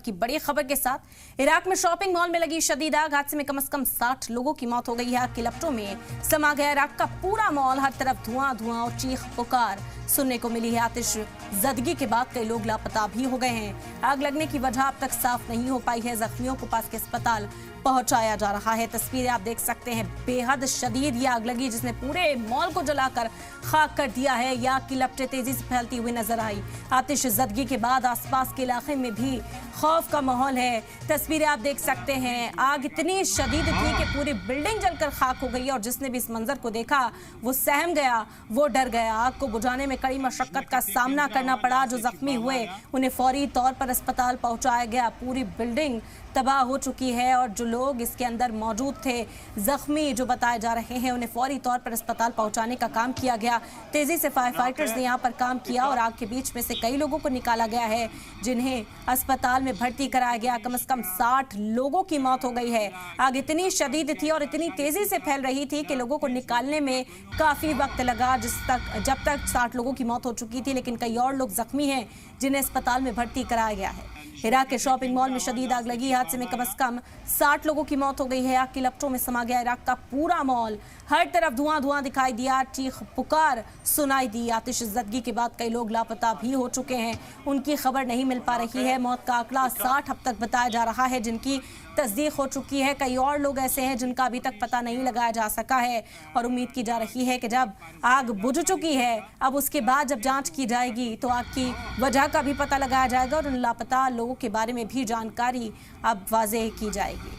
की बड़ी खबर के साथ इराक में शॉपिंग मॉल में लगी शदीद आग। हादसे में कम से कम 60 लोगों की मौत हो गई है। आग की लपटों में समा गया इराक का पूरा मॉल। हर तरफ धुआं धुआं और चीख पुकार सुनने को मिली है। आतिश जदगी के बाद कई लोग लापता भी हो गए हैं। आग लगने की वजह अब तक साफ नहीं हो पाई है। जख्मियों को पास के अस्पताल पहुंचाया जा रहा है। तस्वीरें आप देख सकते हैं, बेहद शदीद ये आग लगी जिसने पूरे मॉल को जलाकर खाक कर दिया है। ये आग की लपटें तेजी से फैलती हुई नजर आई। आतिश जदगी के बाद आसपास के इलाके में भी खौफ का माहौल है। तस्वीरें आप देख सकते हैं, आग इतनी शदीद थी कि पूरी बिल्डिंग जलकर खाक हो गई और जिसने भी इस मंजर को देखा वो सहम गया, वो डर गया। आग को बुझाने में कड़ी मशक्कत का सामना करना पड़ा। जो जख्मी हुए उन्हें फौरी तौर पर अस्पताल पहुंचाया गया। पूरी बिल्डिंग तबाह हो चुकी है और जो लोग इसके अंदर मौजूद थे, जख्मी जो बताए जा रहे हैं, उन्हें फौरी तौर पर अस्पताल पहुंचाने का काम किया गया। तेजी से फायर फाइटर्स ने यहां पर काम किया और आग के बीच में से कई लोगों को निकाला गया है जिन्हें अस्पताल में भर्ती कराया गया। कम से कम 60 लोगों की मौत हो गई है। आग इतनी शदीद थी और इतनी तेजी से फैल रही थी कि लोगों को निकालने में काफी वक्त लगा, जब तक 60 लोगों की मौत हो चुकी थी। लेकिन कई और लोग जख्मी हैं जिन्हें अस्पताल में भर्ती कराया गया है। इराक के शॉपिंग मॉल में शदीद आग लगी। हादसे में कम से कम 60 लोगों की मौत हो गई है। आग की लपटों में समा गया इराक का पूरा मॉल। हर तरफ धुआं धुआं दिखाई दिया, चीख पुकार सुनाई दी। आतिश जदगी के बाद कई लोग लापता भी हो चुके हैं, उनकी खबर नहीं मिल पा रही है। मौत का आंकड़ा 60 अब तक बताया जा रहा है जिनकी तस्दीक हो चुकी है। कई और लोग ऐसे हैं जिनका अभी तक पता नहीं लगाया जा सका है और उम्मीद की जा रही है कि जब आग बुझ चुकी है, अब उसके बाद जब जांच की जाएगी तो आग की वजह का भी पता लगाया जाएगा और उन लापता लोगों के बारे में भी जानकारी अब वाज़ेह की जाएगी।